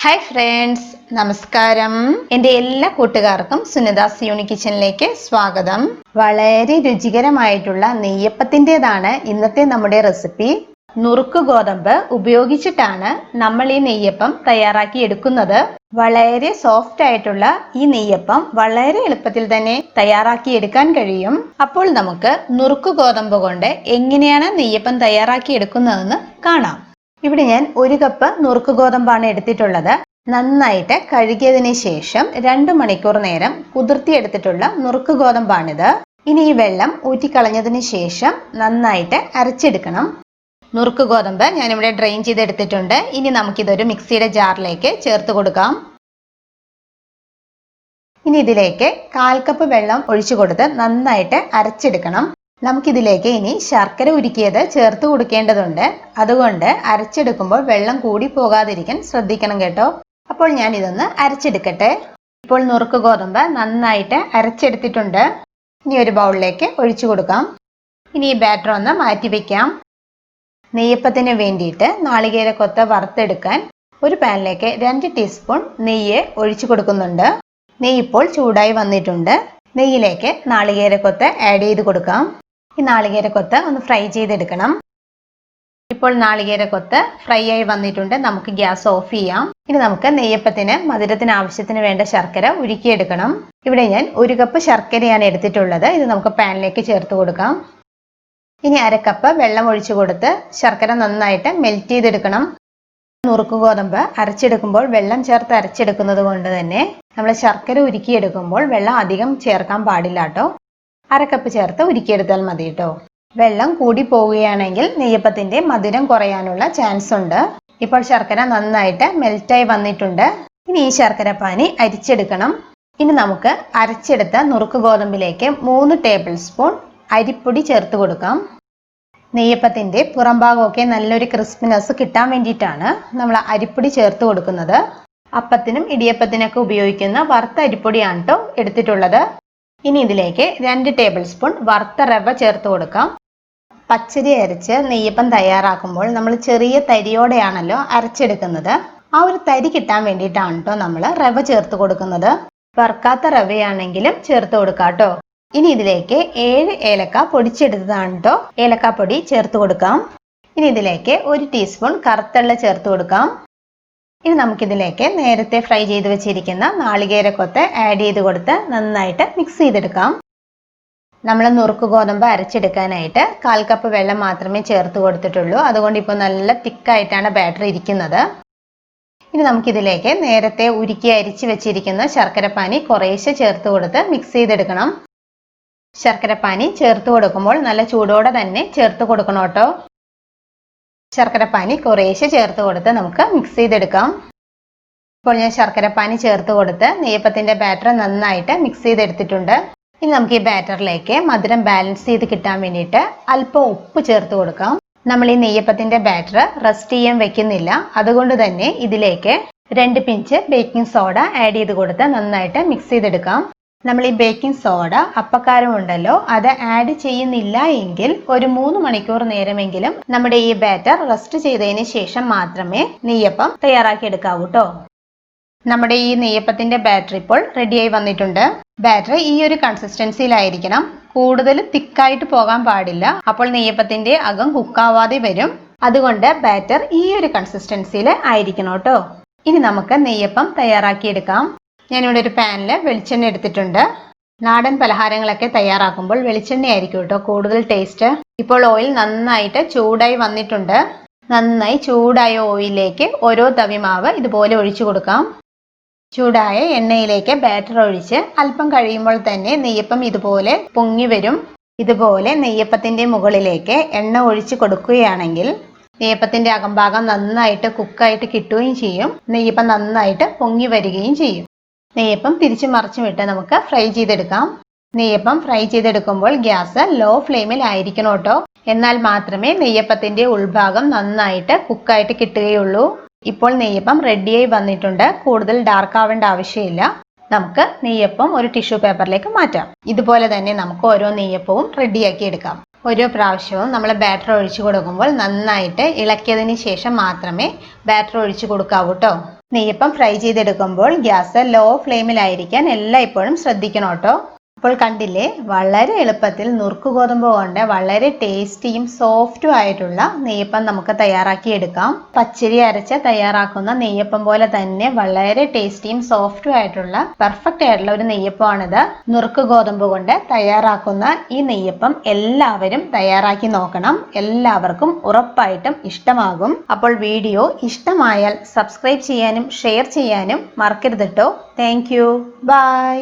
Hi friends, നമസ്കാരം. എൻ്റെ എല്ലാ കൂട്ടുകാർക്കും സുനിതാസ് യൂണിക് കിച്ചണിലേക്ക് സ്വാഗതം. വളരെ രുചികരമായിട്ടുള്ള നെയ്യപ്പത്തിൻ്റെതാണ് ഇന്നത്തെ നമ്മുടെ റെസിപ്പി. നുറുക്ക് ഗോതമ്പ് ഉപയോഗിച്ചിട്ടാണ് നമ്മൾ ഈ നെയ്യപ്പം തയ്യാറാക്കി എടുക്കുന്നത്. വളരെ സോഫ്റ്റ് ആയിട്ടുള്ള ഈ നെയ്യപ്പം വളരെ എളുപ്പത്തിൽ തന്നെ തയ്യാറാക്കി എടുക്കാൻ കഴിയും. അപ്പോൾ നമുക്ക് നുറുക്ക് ഗോതമ്പ് കൊണ്ട് എങ്ങനെയാണ് നെയ്യപ്പം തയ്യാറാക്കി എടുക്കുന്നതെന്ന് കാണാം. ഇവിടെ ഞാൻ 1 കപ്പ് നുറുക്ക് ഗോതമ്പാണ് എടുത്തിട്ടുള്ളത്. നന്നായിട്ട് കഴുകിയതിന് ശേഷം 2 മണിക്കൂർ നേരം കുതിർത്തിയെടുത്തിട്ടുള്ള നുറുക്ക് ഗോതമ്പാണിത്. ഇനി ഈ വെള്ളം ഊറ്റിക്കളഞ്ഞതിന് ശേഷം നന്നായിട്ട് അരച്ചെടുക്കണം. നുറുക്ക് ഗോതമ്പ് ഞാനിവിടെ ഡ്രെയിൻ ചെയ്തെടുത്തിട്ടുണ്ട്. ഇനി നമുക്കിതൊരു മിക്സിയുടെ ജാറിലേക്ക് ചേർത്ത് കൊടുക്കാം. ഇനി ഇതിലേക്ക് 1/4 കപ്പ് വെള്ളം ഒഴിച്ചു കൊടുത്ത് നന്നായിട്ട് അരച്ചെടുക്കണം. നമുക്കിതിലേക്ക് ഇനി ശർക്കര ഉരുക്കിയത് ചേർത്ത് കൊടുക്കേണ്ടതുണ്ട്. അതുകൊണ്ട് അരച്ചെടുക്കുമ്പോൾ വെള്ളം കൂടി പോകാതിരിക്കാൻ ശ്രദ്ധിക്കണം കേട്ടോ. അപ്പോൾ ഞാൻ ഇതൊന്ന് അരച്ചെടുക്കട്ടെ. ഇപ്പോൾ നുറുക്ക് ഗോതമ്പ് നന്നായിട്ട് അരച്ചെടുത്തിട്ടുണ്ട്. ഇനി ഒരു ബൗളിലേക്ക് ഒഴിച്ചു കൊടുക്കാം. ഇനി ഈ ബാറ്റർ ഒന്ന് മാറ്റി വെക്കാം. നെയ്യപ്പത്തിന് വേണ്ടിയിട്ട് നാളികേരക്കൊത്ത വറുത്തെടുക്കാൻ ഒരു പാനിലേക്ക് 2 ടീസ്പൂൺ നെയ്യ് ഒഴിച്ചു കൊടുക്കുന്നുണ്ട്. നെയ്യ് ഇപ്പോൾ ചൂടായി വന്നിട്ടുണ്ട്. നെയ്യിലേക്ക് നാളികേരക്കൊത്ത് ആഡ് ചെയ്ത് കൊടുക്കാം. ഈ നാളികേരക്കൊത്ത് ഒന്ന് ഫ്രൈ ചെയ്തെടുക്കണം. ഇപ്പോൾ നാളികേരക്കൊത്ത് ഫ്രൈ ആയി വന്നിട്ടുണ്ട്. നമുക്ക് ഗ്യാസ് ഓഫ് ചെയ്യാം. ഇനി നമുക്ക് നെയ്യപ്പത്തിന് മധുരത്തിന് ആവശ്യത്തിന് വേണ്ട ശർക്കര ഉരുക്കിയെടുക്കണം. ഇവിടെ ഞാൻ 1 കപ്പ് ശർക്കരയാണ് എടുത്തിട്ടുള്ളത്. ഇത് നമുക്ക് പാനിലേക്ക് ചേർത്ത് കൊടുക്കാം. ഇനി 1/2 കപ്പ് വെള്ളം ഒഴിച്ചു കൊടുത്ത് ശർക്കര നന്നായിട്ട് മെൽറ്റ് ചെയ്തെടുക്കണം. നുറുക്ക് ഗോതമ്പ് അരച്ചെടുക്കുമ്പോൾ വെള്ളം ചേർത്ത് അരച്ചെടുക്കുന്നത് കൊണ്ട് തന്നെ നമ്മൾ ശർക്കര ഉരുക്കിയെടുക്കുമ്പോൾ വെള്ളം അധികം ചേർക്കാൻ പാടില്ല കേട്ടോ. 1/2 കപ്പ് ചേർത്ത് ഉരുക്കിയെടുത്താൽ മതി കേട്ടോ. വെള്ളം കൂടി പോവുകയാണെങ്കിൽ നെയ്യപ്പത്തിന്റെ മധുരം കുറയാനുള്ള ചാൻസ് ഉണ്ട്. ഇപ്പോൾ ശർക്കര നന്നായിട്ട് മെൽറ്റായി വന്നിട്ടുണ്ട്. ഇനി ഈ ശർക്കര പാനി അരിച്ചെടുക്കണം. ഇനി നമുക്ക് അരച്ചെടുത്ത നുറുക്ക് ഗോതമ്പിലേക്ക് 3 ടേബിൾ സ്പൂൺ അരിപ്പൊടി ചേർത്ത് കൊടുക്കാം. നെയ്യപ്പത്തിന്റെ പുറം ഭാഗമൊക്കെ നല്ലൊരു ക്രിസ്പിനെസ് കിട്ടാൻ വേണ്ടിയിട്ടാണ് നമ്മൾ അരിപ്പൊടി ചേർത്ത് കൊടുക്കുന്നത്. അപ്പത്തിനും ഇടിയപ്പത്തിനൊക്കെ ഉപയോഗിക്കുന്ന വറുത്ത അരിപ്പൊടിയാണ് കേട്ടോ എടുത്തിട്ടുള്ളത്. ഇനി ഇതിലേക്ക് 2 ടേബിൾ സ്പൂൺ വറുത്ത റവ ചേർത്ത് കൊടുക്കാം. പച്ചരി അരച്ച് നെയ്യപ്പം തയ്യാറാക്കുമ്പോൾ നമ്മൾ ചെറിയ തരിയോടെയാണല്ലോ അരച്ചെടുക്കുന്നത്. ആ ഒരു തരി കിട്ടാൻ വേണ്ടിയിട്ടാണ് കേട്ടോ നമ്മൾ റവ ചേർത്ത് കൊടുക്കുന്നത്. വറുക്കാത്ത റവയാണെങ്കിലും ചേർത്ത് കൊടുക്കാം കേട്ടോ. ഇനി ഇതിലേക്ക് 7 ഏലക്ക പൊടിച്ചെടുത്തതാണ് കേട്ടോ ഏലക്കാപ്പൊടി ചേർത്ത് കൊടുക്കാം. ഇനി ഇതിലേക്ക് 1 ടീസ്പൂൺ കറുത്തെള്ള ചേർത്ത് കൊടുക്കാം. ഇനി നമുക്കിതിലേക്ക് നേരത്തെ ഫ്രൈ ചെയ്ത് വെച്ചിരിക്കുന്ന നാളികേരക്കൊത്ത് ആഡ് ചെയ്ത് കൊടുത്ത് നന്നായിട്ട് മിക്സ് ചെയ്തെടുക്കാം. നമ്മൾ നുറുക്ക് ഗോതമ്പ് അരച്ചെടുക്കാനായിട്ട് 1/4 കപ്പ് വെള്ളം മാത്രമേ ചേർത്ത് കൊടുത്തിട്ടുള്ളൂ. അതുകൊണ്ട് ഇപ്പോൾ നല്ല തിക്കായിട്ടാണ് ബാറ്റർ ഇരിക്കുന്നത്. ഇനി നമുക്കിതിലേക്ക് നേരത്തെ ഉരുക്കി അരിച്ച് വെച്ചിരിക്കുന്ന ശർക്കരപ്പാനി കുറേശ്ശെ ചേർത്ത് കൊടുത്ത് മിക്സ് ചെയ്തെടുക്കണം. ശർക്കരപ്പാനി ചേർത്ത് കൊടുക്കുമ്പോൾ നല്ല ചൂടോടെ തന്നെ ചേർത്ത് കൊടുക്കണം കേട്ടോ. ശർക്കരപ്പാനി കുറേശ്ശെ ചേർത്ത് കൊടുത്ത് നമുക്ക് മിക്സ് ചെയ്തെടുക്കാം. ഇപ്പോൾ ഞാൻ ശർക്കരപ്പാനി ചേർത്ത് കൊടുത്ത് നെയ്യപ്പത്തിന്റെ ബാറ്റർ നന്നായിട്ട് മിക്സ് ചെയ്തെടുത്തിട്ടുണ്ട്. ഇനി നമുക്ക് ഈ ബാറ്ററിലേക്ക് മധുരം ബാലൻസ് ചെയ്ത് കിട്ടാൻ വേണ്ടിയിട്ട് അല്പം ഉപ്പ് ചേർത്ത് കൊടുക്കാം. നമ്മൾ ഈ നെയ്യപ്പത്തിന്റെ ബാറ്റർ റെസ്റ്റ് ചെയ്യാൻ വെക്കുന്നില്ല. അതുകൊണ്ട് തന്നെ ഇതിലേക്ക് 2 പിഞ്ച് ബേക്കിംഗ് സോഡ ആഡ് ചെയ്ത് കൊടുത്ത് നന്നായിട്ട് മിക്സ് ചെയ്തെടുക്കാം. നമ്മൾ ഈ ബേക്കിംഗ് സോഡ അപ്പക്കാരം ഉണ്ടല്ലോ അത് ആഡ് ചെയ്യുന്നില്ല എങ്കിൽ ഒരു 3 മണിക്കൂർ നേരമെങ്കിലും നമ്മുടെ ഈ ബാറ്റർ റെസ്റ്റ് ചെയ്തതിന് ശേഷം മാത്രമേ നെയ്യപ്പം തയ്യാറാക്കി എടുക്കാവൂ കേട്ടോ. നമ്മുടെ ഈ നെയ്യപ്പത്തിന്റെ ബാറ്റർ ഇപ്പോൾ റെഡിയായി വന്നിട്ടുണ്ട്. ബാറ്റർ ഈ ഒരു കൺസിസ്റ്റൻസിയിലായിരിക്കണം. കൂടുതൽ തിക്കായിട്ട് പോകാൻ പാടില്ല. അപ്പോൾ നെയ്യപ്പത്തിന്റെ അകം കുക്കാവാതെ വരും. അതുകൊണ്ട് ബാറ്റർ ഈ ഒരു കൺസിസ്റ്റൻസിയിൽ ആയിരിക്കണം കേട്ടോ. ഇനി നമുക്ക് നെയ്യപ്പം തയ്യാറാക്കിയെടുക്കാം. ഞാനിവിടെ ഒരു പാനിൽ വെളിച്ചെണ്ണ എടുത്തിട്ടുണ്ട്. നാടൻ പലഹാരങ്ങളൊക്കെ തയ്യാറാക്കുമ്പോൾ വെളിച്ചെണ്ണ ആയിരിക്കും കേട്ടോ കൂടുതൽ ടേസ്റ്റ്. ഇപ്പോൾ ഓയിൽ നന്നായിട്ട് ചൂടായി വന്നിട്ടുണ്ട്. നന്നായി ചൂടായ ഓയിലിലേക്ക് ഓരോ തവി മാവ് ഇതുപോലെ ഒഴിച്ചു കൊടുക്കാം. ചൂടായ എണ്ണയിലേക്ക് ബാറ്റർ ഒഴിച്ച് അല്പം കഴിയുമ്പോൾ തന്നെ നെയ്യപ്പം ഇതുപോലെ പൊങ്ങി വരും. ഇതുപോലെ നെയ്യപ്പത്തിന്റെ മുകളിലേക്ക് എണ്ണ ഒഴിച്ച് കൊടുക്കുകയാണെങ്കിൽ നെയ്യപ്പത്തിന്റെ അകംഭാഗം നന്നായിട്ട് കുക്കായിട്ട് കിട്ടുകയും ചെയ്യും. നെയ്യപ്പം നന്നായിട്ട് പൊങ്ങി വരികയും ചെയ്യും. നെയ്യപ്പം തിരിച്ചു മറിച്ചും ഇട്ട് നമുക്ക് ഫ്രൈ ചെയ്തെടുക്കാം. നെയ്യപ്പം ഫ്രൈ ചെയ്തെടുക്കുമ്പോൾ ഗ്യാസ് ലോ ഫ്ലെയിമിൽ ആയിരിക്കണം കേട്ടോ. എന്നാൽ മാത്രമേ നെയ്യപ്പത്തിന്റെ ഉൾഭാഗം നന്നായിട്ട് കുക്കായിട്ട് കിട്ടുകയുള്ളൂ. ഇപ്പോൾ നെയ്യപ്പം റെഡിയായി വന്നിട്ടുണ്ട്. കൂടുതൽ ഡാർക്ക് ആവേണ്ട ആവശ്യമില്ല. നമുക്ക് നെയ്യപ്പം ഒരു ടിഷ്യൂ പേപ്പറിലേക്ക് മാറ്റാം. ഇതുപോലെ തന്നെ നമുക്ക് ഓരോ നെയ്യപ്പവും റെഡിയാക്കി എടുക്കാം. ഓരോ പ്രാവശ്യവും നമ്മൾ ബാറ്റർ ഒഴിച്ചു കൊടുക്കുമ്പോൾ നന്നായിട്ട് ഇളക്കിയതിന് ശേഷം മാത്രമേ ബാറ്റർ ഒഴിച്ചു കൊടുക്കാവൂ കേട്ടോ. നെയ്യപ്പം ഫ്രൈ ചെയ്തെടുക്കുമ്പോൾ ഗ്യാസ് ലോ ഫ്ലെയിമിലായിരിക്കാൻ എല്ലായ്പ്പോഴും ശ്രദ്ധിക്കണം കേട്ടോ. അപ്പോൾ കണ്ടില്ലേ, വളരെ എളുപ്പത്തിൽ നുറുക്ക് ഗോതമ്പ് കൊണ്ട് വളരെ ടേസ്റ്റിയും സോഫ്റ്റും ആയിട്ടുള്ള നെയ്യപ്പം നമുക്ക് തയ്യാറാക്കി എടുക്കാം. പച്ചരി അരച്ച് തയ്യാറാക്കുന്ന നെയ്യപ്പം പോലെ തന്നെ വളരെ ടേസ്റ്റിയും സോഫ്റ്റും ആയിട്ടുള്ള പെർഫെക്റ്റ് ആയിട്ടുള്ള ഒരു നെയ്യപ്പമാണിത്. നുറുക്ക് ഗോതമ്പ് കൊണ്ട് തയ്യാറാക്കുന്ന ഈ നെയ്യപ്പം എല്ലാവരും തയ്യാറാക്കി നോക്കണം. എല്ലാവർക്കും ഉറപ്പായിട്ടും ഇഷ്ടമാകും. അപ്പോൾ വീഡിയോ ഇഷ്ടമായാൽ സബ്സ്ക്രൈബ് ചെയ്യാനും ഷെയർ ചെയ്യാനും മറക്കരുത് കേട്ടോ. Thank you. ബൈ.